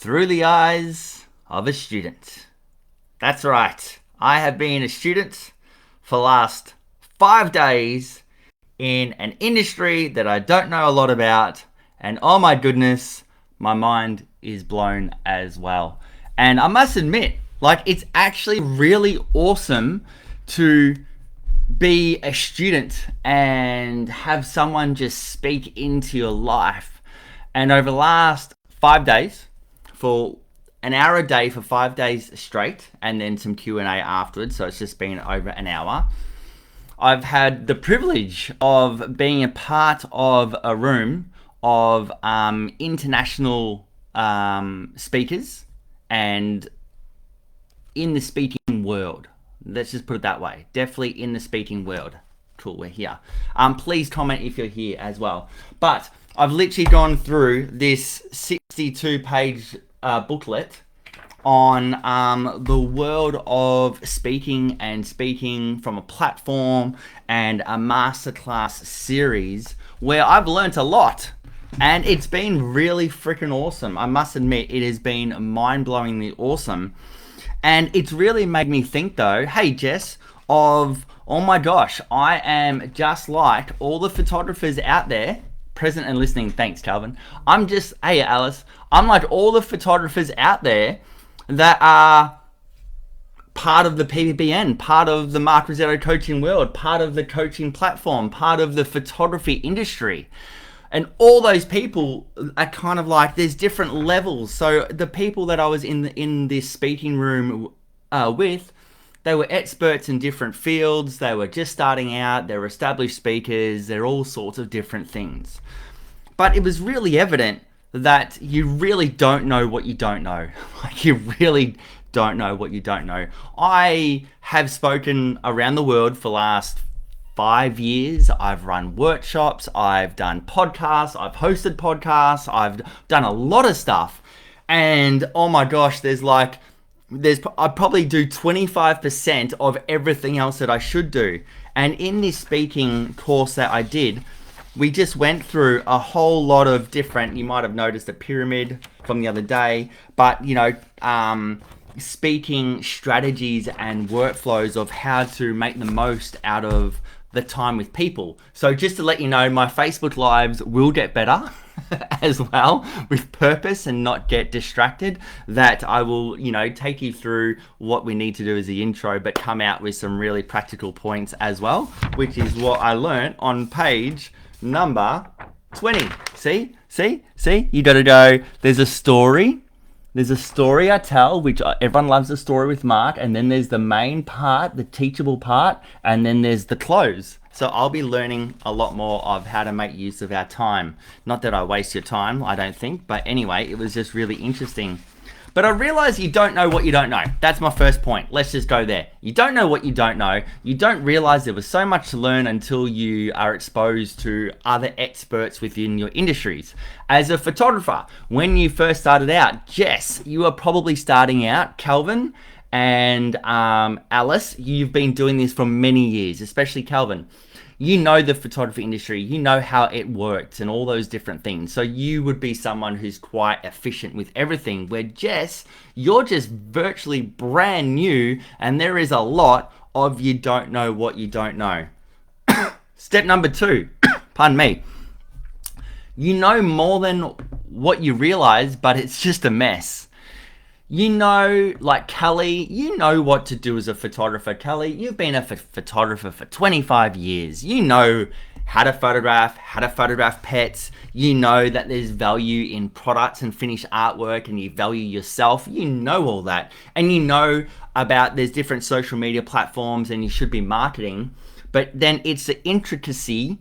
through the eyes of a student. That's right. I have been a student for the last 5 days in an industry that I don't know a lot about. And oh my goodness, my mind is blown as well. And I must admit, it's actually really awesome to be a student and have someone just speak into your life. And over the last 5 days, for an hour a day for 5 days straight, and then some Q&A afterwards, so it's just been over an hour, I've had the privilege of being a part of a room of international speakers and in the speaking world. Let's just put it that way. Definitely in the speaking world. Cool, we're here. Please comment if you're here as well. But I've literally gone through this 62-page booklet on the world of speaking and speaking from a platform and a masterclass series where I've learnt a lot. And it's been really freaking awesome. I must admit, it has been mind-blowingly awesome. And it's really made me think though, hey Jess, oh my gosh, I am just like all the photographers out there, present and listening, thanks Calvin. Hey Alice, I'm like all the photographers out there that are part of the PPBN, part of the Mark Rosetto coaching world, part of the coaching platform, part of the photography industry. And all those people are kind of like, there's different levels. So the people that I was in this speaking room with, they were experts in different fields. They were just starting out. They were established speakers. They're all sorts of different things. But it was really evident that you really don't know what you don't know. You really don't know what you don't know. I have spoken around the world for the last 5 years. I've run workshops, I've done podcasts, I've hosted podcasts, I've done a lot of stuff. And oh my gosh, I probably do 25% of everything else that I should do. And in this speaking course that I did, we just went through a whole lot of different, you might have noticed a pyramid from the other day, but speaking strategies and workflows of how to make the most out of the time with people. So just to let you know, my Facebook Lives will get better as well, with purpose and not get distracted. That I will, take you through what we need to do as the intro, but come out with some really practical points as well, which is what I learned on page number 20. See, you gotta go, there's a story I tell, which everyone loves the story with Mark, and then there's the main part, the teachable part, and then there's the close. So I'll be learning a lot more of how to make use of our time. Not that I waste your time, I don't think, but anyway, it was just really interesting. But I realize you don't know what you don't know. That's my first point. Let's just go there. You don't know what you don't know. You don't realize there was so much to learn until you are exposed to other experts within your industries. As a photographer, when you first started out, Jess, you were probably starting out, Calvin and Alice, you've been doing this for many years, especially Calvin. You know the photography industry, you know how it works and all those different things. So you would be someone who's quite efficient with everything, where Jess, you're just virtually brand new and there is a lot of you don't know what you don't know. Step number 2, pardon me. You know more than what you realize, but it's just a mess. Like Kelly, you know what to do as a photographer. Kelly, you've been a photographer for 25 years. You know how to photograph pets. You know that there's value in products and finished artwork, and you value yourself. You know all that. And you know about there's different social media platforms and you should be marketing. But then it's the intricacy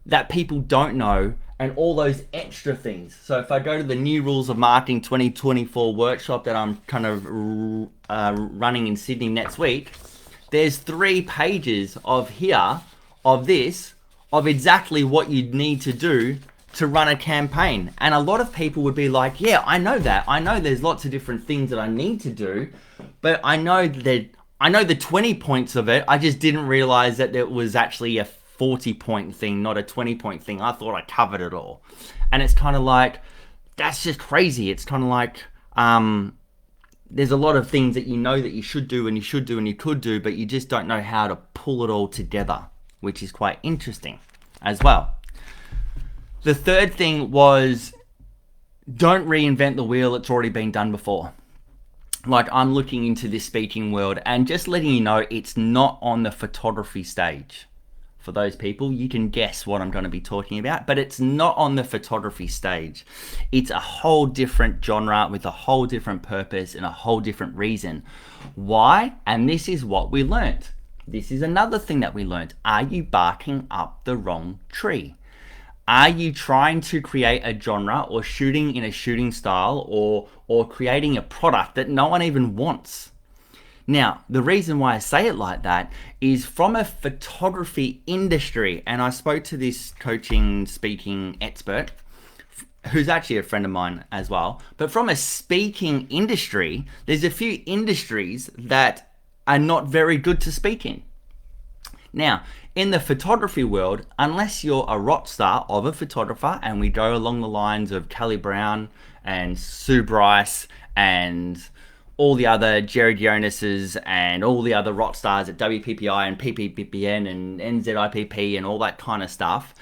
that people don't know and all those extra things. So if I go to the New Rules of Marketing 2024 workshop that I'm kind of running in Sydney next week, there's 3 pages of exactly what you'd need to do to run a campaign. And a lot of people would be like, yeah, I know that. I know there's lots of different things that I need to do, but I know the 20 points of it. I just didn't realize that it was actually a 40-point thing, not a 20-point thing. I thought I covered it all. And it's kind of like, that's just crazy. It's kind of like, there's a lot of things that you know that you should do and you should do and you could do, but you just don't know how to pull it all together, which is quite interesting as well. The third thing was, don't reinvent the wheel. It's already been done before. Like, I'm looking into this speaking world and just letting you know it's not on the photography stage. For those people, you can guess what I'm going to be talking about, but it's not on the photography stage. It's a whole different genre with a whole different purpose and a whole different reason. Why? And this is what we learned. This is another thing that we learned. Are you barking up the wrong tree? Are you trying to create a genre or shooting in a shooting style or creating a product that no one even wants? Now, the reason why I say it like that is from a photography industry, and I spoke to this coaching, speaking expert, who's actually a friend of mine as well, but from a speaking industry, there's a few industries that are not very good to speak in. Now, in the photography world, unless you're a rock star of a photographer, and we go along the lines of Kelly Brown and Sue Bryce and all the other Jerry Dionys's and all the other rock stars at WPPI and PPPN and NZIPP and all that kind of stuff.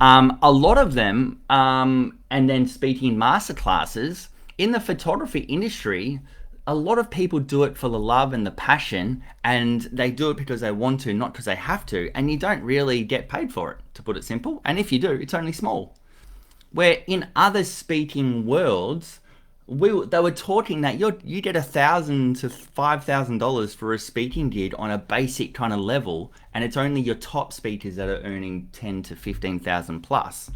A lot of them, and then speaking masterclasses, in the photography industry, a lot of people do it for the love and the passion, and they do it because they want to, not because they have to, and you don't really get paid for it, to put it simple. And if you do, it's only small. Where in other speaking worlds, they were talking that you get $1,000 to $5,000 for a speaking gig on a basic kind of level, and it's only your top speakers that are earning 10 to 15,000 plus.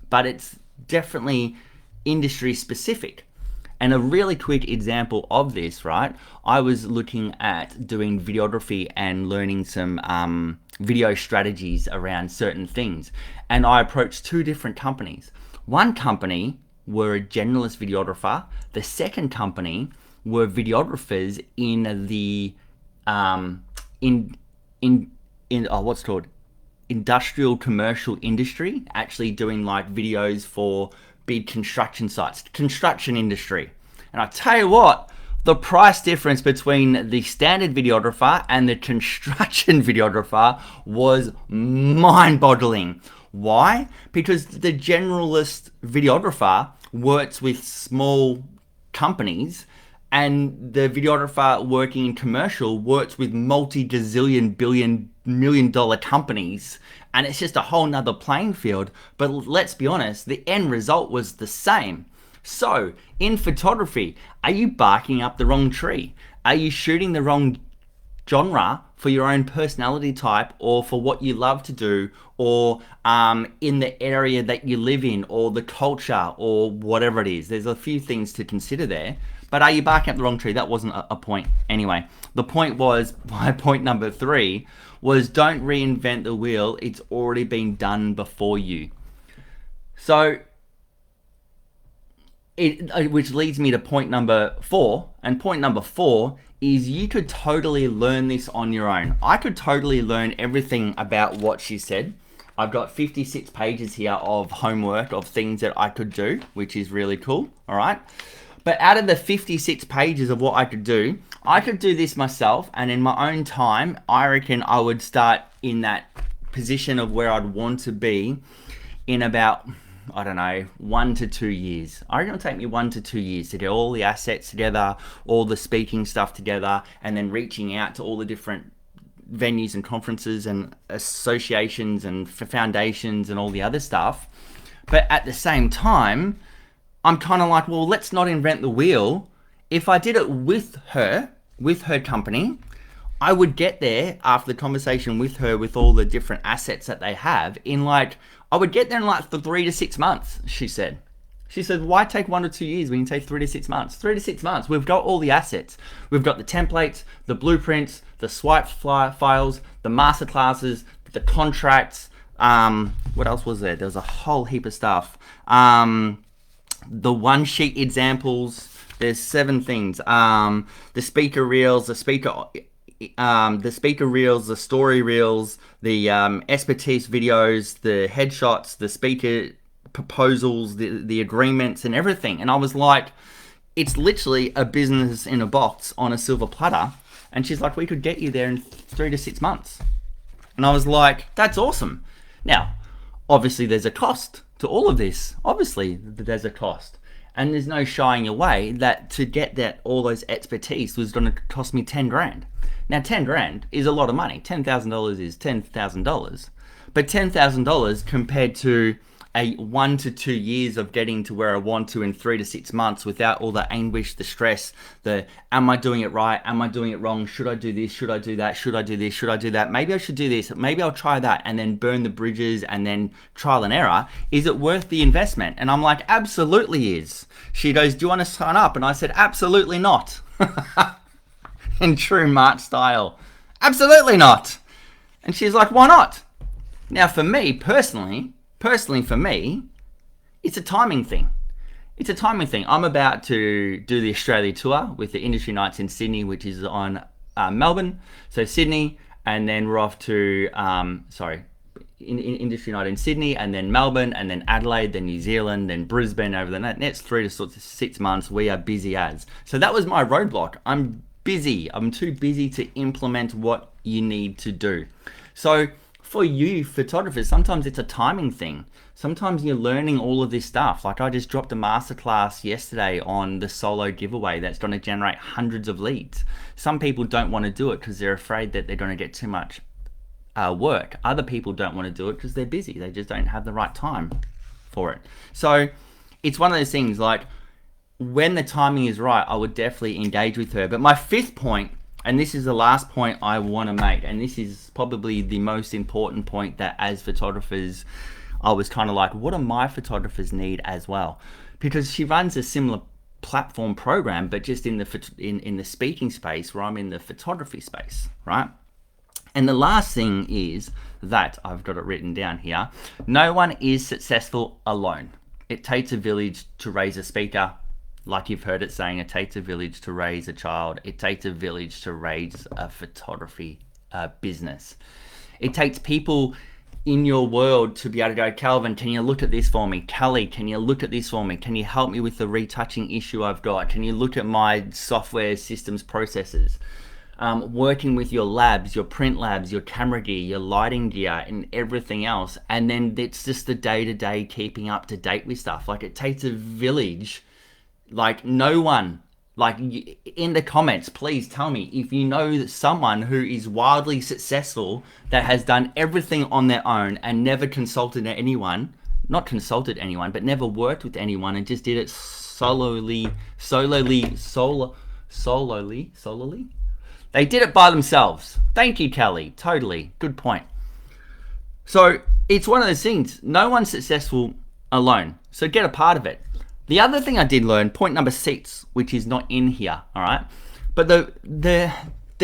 But it's definitely industry specific. And a really quick example of this, right? I was looking at doing videography and learning some video strategies around certain things, and I approached two different companies. One company were a generalist videographer. The second company were videographers in the what's called industrial commercial industry, actually doing like videos for big construction sites, construction industry. And I tell you what, the price difference between the standard videographer and the construction videographer was mind-boggling. Why? Because the generalist videographer works with small companies, and the videographer working in commercial works with multi-gazillion, billion, million-dollar companies, and it's just a whole nother playing field. But let's be honest, the end result was the same. So, in photography, are you barking up the wrong tree? Are you shooting the wrong genre for your own personality type, or for what you love to do, or in the area that you live in, or the culture, or whatever it is? There's a few things to consider there. But are you barking up the wrong tree? That wasn't a point. Anyway, the point was, my point number 3 was, don't reinvent the wheel. It's already been done before you. So, which leads me to point number 4. And point number 4 is, you could totally learn this on your own. I could totally learn everything about what she said. I've got 56 pages here of homework of things that I could do, which is really cool. All right. But out of the 56 pages of what I could do this myself, and in my own time, I reckon I would start in that position of where I'd want to be in about, I don't know, 1 to 2 years. I reckon it'll take me 1 to 2 years to get all the assets together, all the speaking stuff together, and then reaching out to all the different venues and conferences and associations and foundations and all the other stuff. But at the same time, I'm kind of like, well, let's not invent the wheel. If I did it with her company, I would get there after the conversation with her, with all the different assets that they have, I would get there in like 3 to 6 months, she said. She said, why take 1 to 2 years when you take 3 to 6 months? 3 to 6 months, we've got all the assets. We've got the templates, the blueprints, the swipe files, the masterclasses, the contracts. What else was there? There was a whole heap of stuff. The one sheet examples. There's 7 things. The speaker reels, the speaker reels, the story reels, the expertise videos, the headshots, the speaker proposals, the agreements and everything. And I was like, It's literally a business in a box on a silver platter. And she's like, we could get you there in 3 to 6 months. And I was like, that's awesome. Now, obviously there's a cost to all of this. Obviously there's a cost. And there's no shying away that to get that all those expertise was going to cost me 10 grand. Now 10 grand is a lot of money. $10,000 is $10,000. But $10,000 compared to a 1 to 2 years of getting to where I want to in 3 to 6 months without all the anguish, the stress, the am I doing it right? Am I doing it wrong? Should I do this? Should I do that? Should I do this? Should I do that? Maybe I should do this. Maybe I'll try that and then burn the bridges and then trial and error. Is it worth the investment? And I'm like, absolutely is. She goes, do you want to sign up? And I said, absolutely not. In true Mart style. Absolutely not. And she's like, why not? Now for me, personally for me, it's a timing thing. It's a timing thing. I'm about to do the Australia tour with the Industry Nights in Sydney, which is on Melbourne. So Sydney, and then we're off to, Industry Night in Sydney, and then Melbourne, and then Adelaide, then New Zealand, then Brisbane over the next 3 to 6 months. We are busy as. So that was my roadblock. I'm busy. I'm too busy to implement what you need to do. So for you photographers, sometimes it's a timing thing. Sometimes you're learning all of this stuff. Like I just dropped a masterclass yesterday on the solo giveaway that's going to generate hundreds of leads. Some people don't want to do it because they're afraid that they're going to get too much work. Other people don't want to do it because they're busy. They just don't have the right time for it. So it's one of those things, like when the timing is right, I would definitely engage with her. But my fifth point, and this is the last point I want to make, and this is probably the most important point that as photographers, I was kind of like, what do my photographers need as well? Because she runs a similar platform program, but just in the speaking space where I'm in the photography space, right? And the last thing is that, I've got it written down here, no one is successful alone. It takes a village to raise a speaker. Like you've heard it saying, it takes a village to raise a child. It takes a village to raise a photography business. It takes people in your world to be able to go, Calvin, can you look at this for me? Kelly, can you look at this for me? Can you help me with the retouching issue I've got? Can you look at my software systems processes? Working with your labs, your print labs, your camera gear, your lighting gear, and everything else. And then it's just the day-to-day keeping up to date with stuff. Like it takes a village. Like no one, like in the comments, please tell me if you know someone who is wildly successful that has done everything on their own and never consulted anyone, not consulted anyone, but never worked with anyone and just did it solely. They did it by themselves. Thank you, Kelly. Totally. Good point. So it's one of those things. No one's successful alone. So get a part of it. The other thing I did learn, point number 6, which is not in here, all right? But the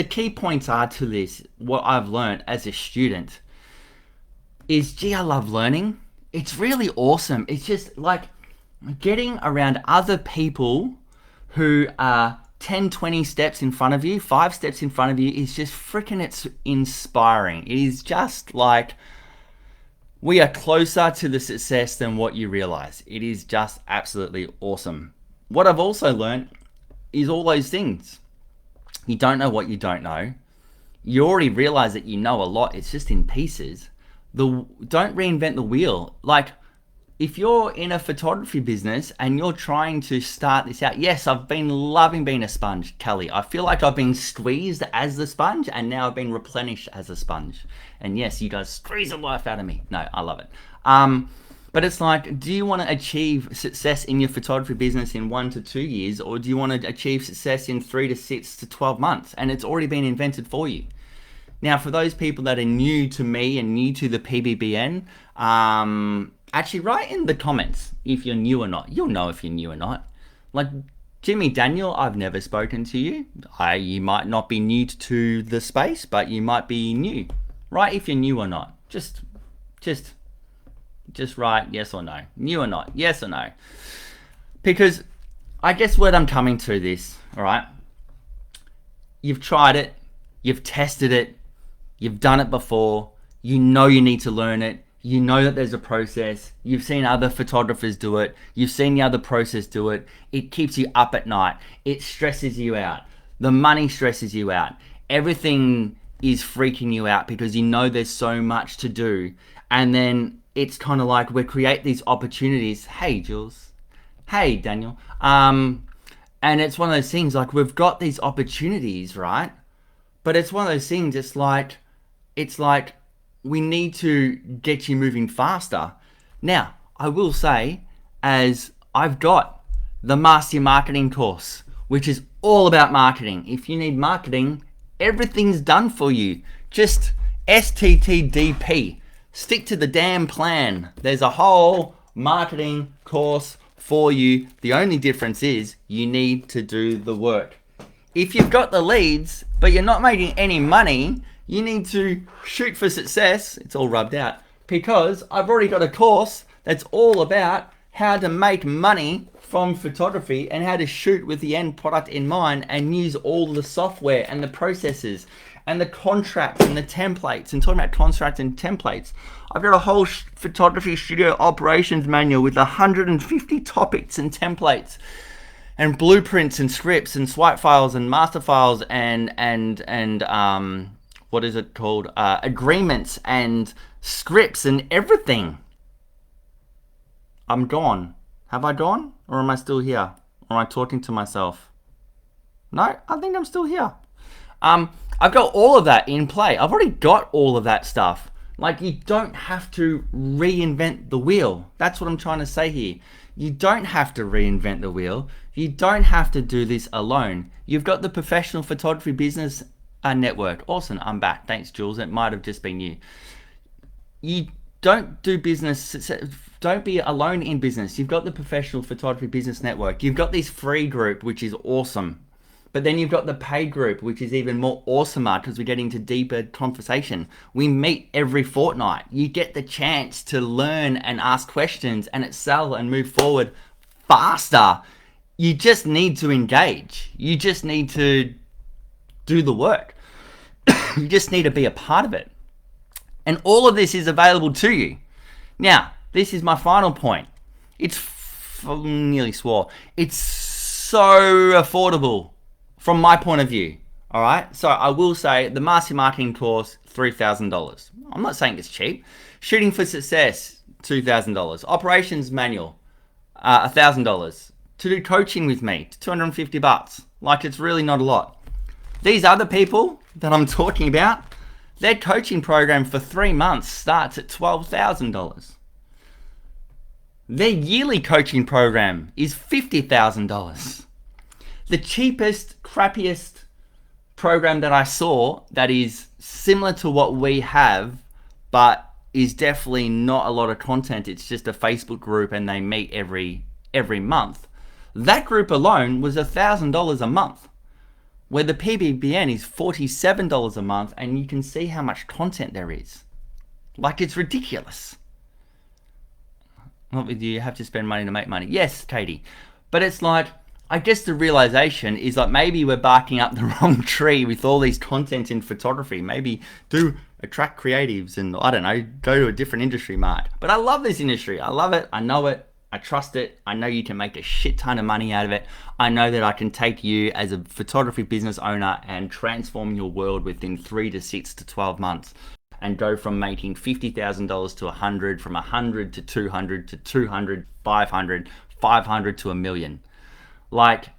key points are to this, what I've learned as a student is, gee, I love learning. It's really awesome. It's just like getting around other people who are 10, 20 steps in front of you, 5 steps in front of you is just freaking, it's inspiring. It is just like, we are closer to the success than what you realize. It is just absolutely awesome. What I've also learned is all those things. You don't know what you don't know. You already realize that you know a lot. It's just in pieces. Don't reinvent the wheel. Like if you're in a photography business and you're trying to start this out, yes, I've been loving being a sponge, Kelly. I feel like I've been squeezed as the sponge and now I've been replenished as a sponge. And yes, you guys squeeze the life out of me. No, I love it. But it's like, do you want to achieve success in your photography business in 1 to 2 years, or do you want to achieve success in 3 to 6 to 12 months? And it's already been invented for you. Now, for those people that are new to me and new to the PBBN, actually write in the comments if you're new or not. You'll know if you're new or not. Like Jimmy Daniel, I've never spoken to you. You might not be new to the space, but you might be new. Write if you're new or not. Just write yes or no. New or not, yes or no. Because I guess what I'm coming to this, all right? You've tried it, you've tested it, you've done it before, you know you need to learn it, You know that there's a process. You've seen other photographers do it. You've seen the other process do it. It keeps you up at night. It stresses you out. The money stresses you out. Everything is freaking you out because you know there's so much to do. And then it's kind of like we create these opportunities. Hey, Jules. Hey, Daniel. And it's one of those things like we've got these opportunities, right? But it's one of those things, it's like we need to get you moving faster. Now, I will say, as I've got the Master Your Marketing course, which is all about marketing. If you need marketing, everything's done for you. Just STTDP. Stick to the damn plan. There's a whole marketing course for you. The only difference is you need to do the work. If you've got the leads, but you're not making any money, you need to shoot for success. It's all rubbed out because I've already got a course that's all about how to make money from photography and how to shoot with the end product in mind and use all the software and the processes and the contracts and the templates. And talking about contracts and templates, I've got a whole photography studio operations manual with 150 topics and templates and blueprints and scripts and swipe files and master files and what is it called? Agreements and scripts and everything. I'm gone. Have I gone? Or am I still here? Or am I talking to myself? No, I think I'm still here. I've got all of that in play. I've already got all of that stuff. Like, you don't have to reinvent the wheel. That's what I'm trying to say here. You don't have to reinvent the wheel. You don't have to do this alone. You've got the Professional Photography Business Network. Awesome, I'm back. Thanks, Jules. It might have just been you. You don't do business, don't be alone in business. You've got the Professional Photography Business Network. You've got this free group, which is awesome. But then you've got the paid group, which is even more awesomer because we get into deeper conversation. We meet every fortnight. You get the chance to learn and ask questions and excel and move forward faster. You just need to engage. You just need to do the work. You just need to be a part of it. And all of this is available to you. Now, this is my final point. Nearly swore. It's so affordable from my point of view. All right. So I will say the Master Marketing course, $3,000. I'm not saying it's cheap. Shooting for Success, $2,000. Operations Manual, $1,000. To do coaching with me, $250. Like, it's really not a lot. These other people that I'm talking about, their coaching program for 3 months starts at $12,000. Their yearly coaching program is $50,000. The cheapest, crappiest program that I saw that is similar to what we have, but is definitely not a lot of content. It's just a Facebook group and they meet every month. That group alone was $1,000 a month, where the PBBN is $47 a month, and you can see how much content there is. Like, it's ridiculous. What, do you have to spend money to make money? Yes, Katie. But it's like, I guess the realization is like maybe we're barking up the wrong tree with all these content in photography. Maybe do attract creatives and, I don't know, go to a different industry, Mark. But I love this industry. I love it. I know it. I trust it. I know you can make a shit ton of money out of it. I know that I can take you as a photography business owner and transform your world within 3 to 6 to 12 months and go from making $50,000 to 100, from 100 to 200 to 200, 500, 500 to $1 million. Like,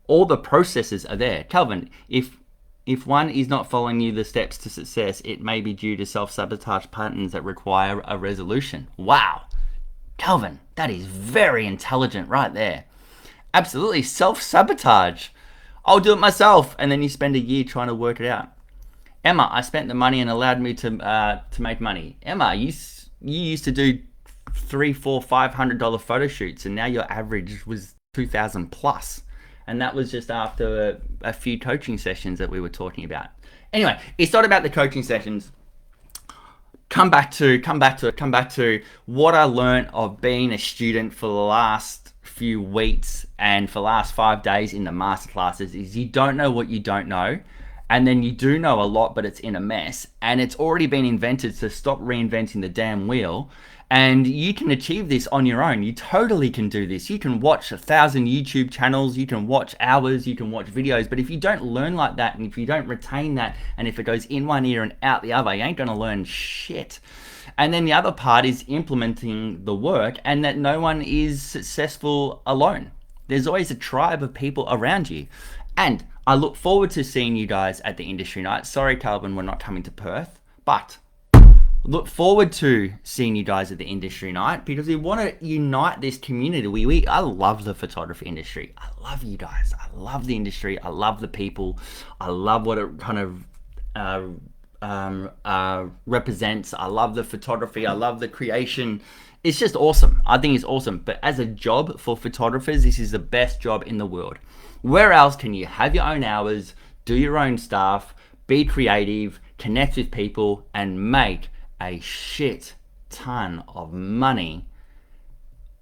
all the processes are there. Calvin, if one is not following you the steps to success, it may be due to self-sabotage patterns that require a resolution. Wow. Calvin, that is very intelligent right there. Absolutely, self-sabotage. I'll do it myself, and then you spend a year trying to work it out. Emma, I spent the money and allowed me to make money. Emma, you used to do $300, $400, $500 photo shoots, and now your average was 2,000 plus, and that was just after a few coaching sessions that we were talking about. Anyway, it's not about the coaching sessions. Come back to what I learned of being a student for the last few weeks and for the last 5 days in the masterclasses is you don't know what you don't know, and then you do know a lot, but it's in a mess, and it's already been invented, so stop reinventing the damn wheel. And you can achieve this on your own. You totally can do this. You can watch 1,000 YouTube channels, you can watch hours, you can watch videos, but if you don't learn like that, and if you don't retain that, and if it goes in one ear and out the other, you ain't gonna learn shit. And then the other part is implementing the work, and that no one is successful alone. There's always a tribe of people around you. And I look forward to seeing you guys at the industry night. Sorry, Calvin, we're not coming to Perth, but look forward to seeing you guys at the industry night, because we want to unite this community. I love the photography industry. I love you guys. I love the industry. I love the people. I love what it kind of represents. I love the photography. I love the creation. It's just awesome. I think it's awesome. But as a job for photographers, this is the best job in the world. Where else can you have your own hours, do your own stuff, be creative, connect with people, and make a shit ton of money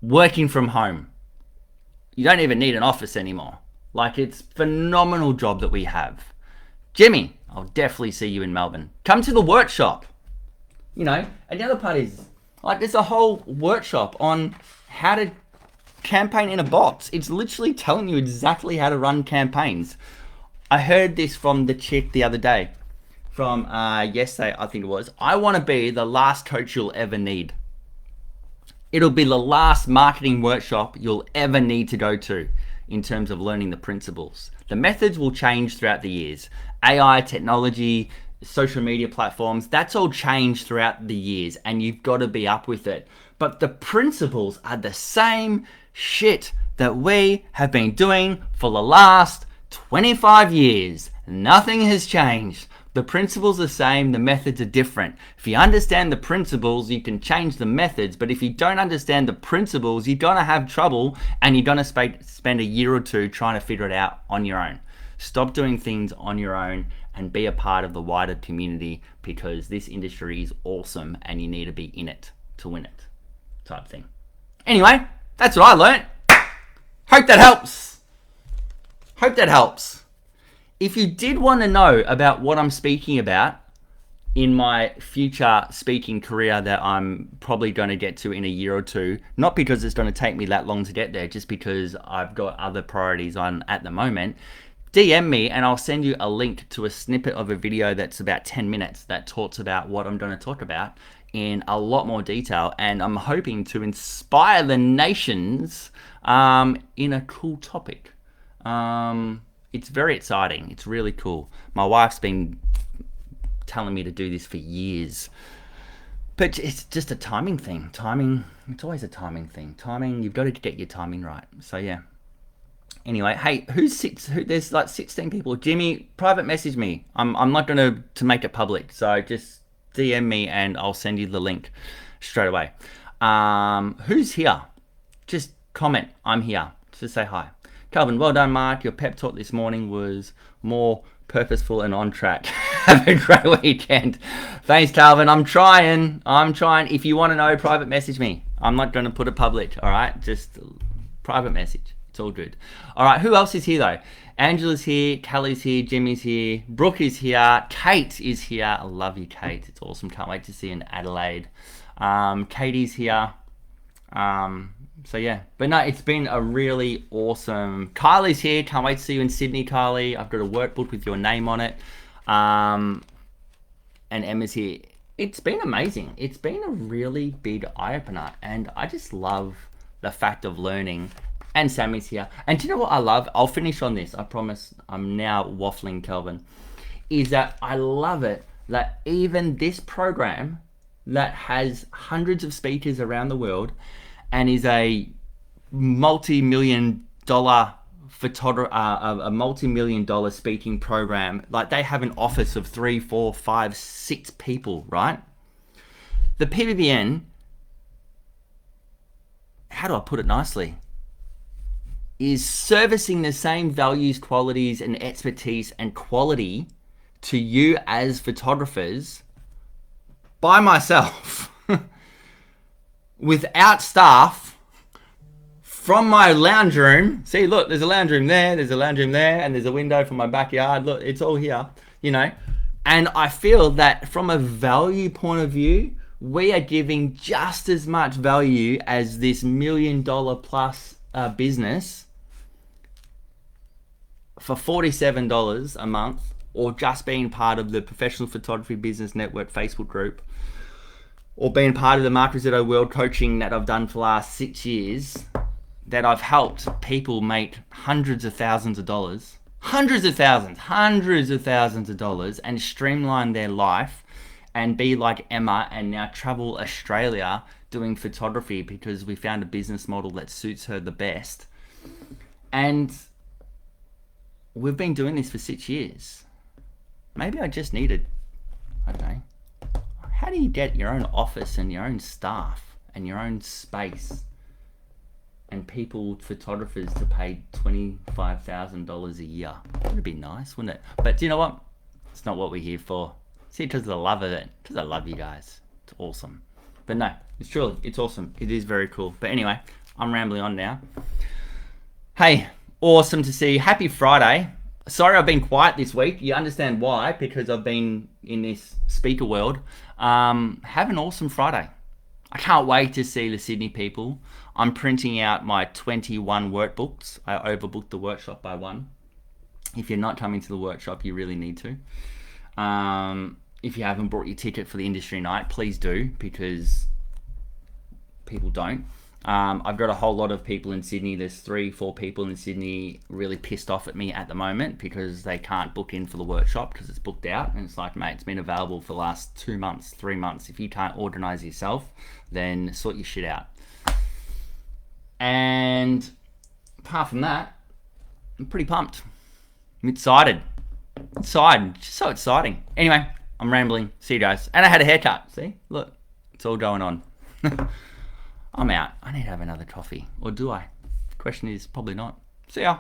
working from home? You don't even need an office anymore. Like, it's a phenomenal job that we have. Jimmy, I'll definitely see you in Melbourne. Come to the workshop. You know, and the other part is, like, there's a whole workshop on how to campaign in a box. It's literally telling you exactly how to run campaigns. I heard this from the chick the other day, from yesterday, I think it was. I want to be the last coach you'll ever need. It'll be the last marketing workshop you'll ever need to go to in terms of learning the principles. The methods will change throughout the years. AI, technology, social media platforms, that's all changed throughout the years, and you've got to be up with it. But the principles are the same shit that we have been doing for the last 25 years. Nothing has changed. The principles are the same, the methods are different. If you understand the principles, you can change the methods, but if you don't understand the principles, you're gonna have trouble, and you're gonna spend a year or two trying to figure it out on your own. Stop doing things on your own and be a part of the wider community, because this industry is awesome and you need to be in it to win it, type thing. Anyway, that's what I learned. Hope that helps. If you did want to know about what I'm speaking about in my future speaking career that I'm probably going to get to in a year or two, not because it's going to take me that long to get there, just because I've got other priorities on at the moment, DM me and I'll send you a link to a snippet of a video that's about 10 minutes that talks about what I'm going to talk about in a lot more detail. And I'm hoping to inspire the nations in a cool topic. It's very exciting. It's really cool. My wife's been telling me to do this for years, but it's just a timing thing. It's always a timing thing. You've got to get your timing right. So yeah. Anyway, hey, there's like 16 people. Jimmy, private message me. I'm not going to make it public, so just DM me and I'll send you the link straight away. Who's here? Just comment, I'm here. Just say hi. Calvin, well done, Mark. Your pep talk this morning was more purposeful and on track. Have a great weekend. Thanks, Calvin. I'm trying. If you want to know, private message me. I'm not going to put it public, all right? Just private message. It's all good. All right, who else is here, though? Angela's here. Kelly's here. Jimmy's here. Brooke is here. Kate is here. I love you, Kate. It's awesome. Can't wait to see you in Adelaide. Katie's here. So yeah, but no, it's been a really awesome. Kylie's here. Can't wait to see you in Sydney, Kylie. I've got a workbook with your name on it. And Emma's here. It's been amazing. It's been a really big eye-opener, and I just love the fact of learning. And Sammy's here. And do you know what I love? I'll finish on this. I promise. I'm now waffling, Kelvin. Is that I love it that even this program that has hundreds of speakers around the world and is a multi-million dollar a multi-million dollar speaking program, like they have an office of 3, 4, 5, 6 people, right? The PBBN, how do I put it nicely, is servicing the same values, qualities, and expertise and quality to you as photographers by myself without staff from my lounge room. See, look, there's a lounge room there, there's a lounge room there, and there's a window from my backyard. Look, it's all here. you know. And I feel that from a value point of view, we are giving just as much value as this $1 million plus business for $47 a month, or just being part of the Professional Photography Business Network Facebook group, or being part of the Mark Rizzetto World Coaching that I've done for the last 6 years, that I've helped people make hundreds of thousands of dollars, hundreds of thousands of dollars, and streamline their life and be like Emma and now travel Australia doing photography because we found a business model that suits her the best. And we've been doing this for 6 years. Maybe I just needed, I don't know, how do you get your own office and your own staff and your own space and people, photographers, to pay $25,000 a year? That'd be nice, wouldn't it? But do you know what? It's not what we're here for. See, because of the love of it. Because I love you guys. It's awesome. But no, it's truly, it's awesome. It is very cool. But anyway, I'm rambling on now. Hey, awesome to see you. Happy Friday. Sorry I've been quiet this week. You understand why, because I've been in this speaker world. Have an awesome Friday. I can't wait to see the Sydney people. I'm printing out my 21 workbooks. I overbooked the workshop by one. If you're not coming to the workshop, you really need to. If you haven't bought your ticket for the industry night, please do, because people don't. I've got a whole lot of people in Sydney. There's 3-4 people in Sydney really pissed off at me at the moment because they can't book in for the workshop because it's booked out. And it's like, mate, it's been available for the last 2 months, 3 months. If you can't organize yourself, then sort your shit out. And apart from that, I'm pretty pumped. I'm excited. Just so exciting. Anyway, I'm rambling. See you guys. And I had a haircut. See? Look, it's all going on. I'm out. I need to have another coffee. Or do I? The question is probably not. See ya.